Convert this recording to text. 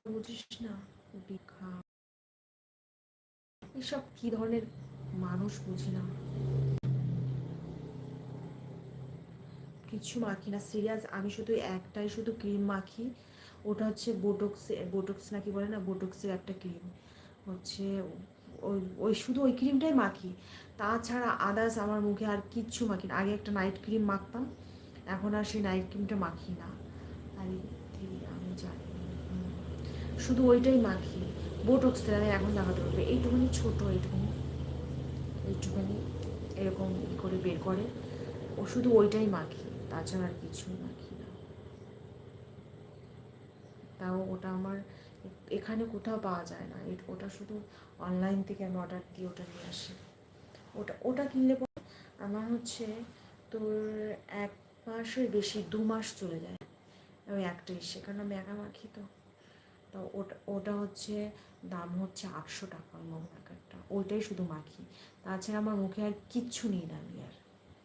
বুঝিস না, খা, এসব কি ধরনের মানুষ বুঝি না। কিছু মাখি না, সিরিয়াস। আমি শুধু একটাই শুধু ক্রিম মাখি, ওটা হচ্ছে বোটক্স নাকি বলে না, বোটক্সের একটা ক্রিম হচ্ছে। ওই ওই শুধু ওই ক্রিমটাই মাখি, তাছাড়া আদার্স আমার মুখে আর কিচ্ছু মাখি না। আগে একটা নাইট ক্রিম মাখতাম, এখন আর সেই নাইট ক্রিমটা মাখি না। আরে আমি জানি, শুধু ওইটাই মাখি। বোটক্সের আমি এখন দেখাতে পারবে, এইটুখানি ছোটো, এইটুখানি এইটুখানি এরকম করে বের করে, ও শুধু ওইটাই মাখি, তাছাড়া আর কিছুই মাখি না। তাও ওটা আমার এখানে কোথাও পাওয়া যায় না, ওটা শুধু অনলাইন থেকে আমি অর্ডার দিয়ে ওটা নিয়ে আসি। ওটা ওটা কিনলে পরে আমার হচ্ছে তোর 1 মাসের বেশি, 2 মাস চলে যায় ওই একটাই, সেখানে আমি একা মাখি তো। তো ওটা ওটা হচ্ছে দাম হচ্ছে 800 টাকা ওই মম প্যাকেটটা, ওইটাই শুধু মাখি, তাছাড়া আমার মুখে আর কিচ্ছু নিই না আমি আর।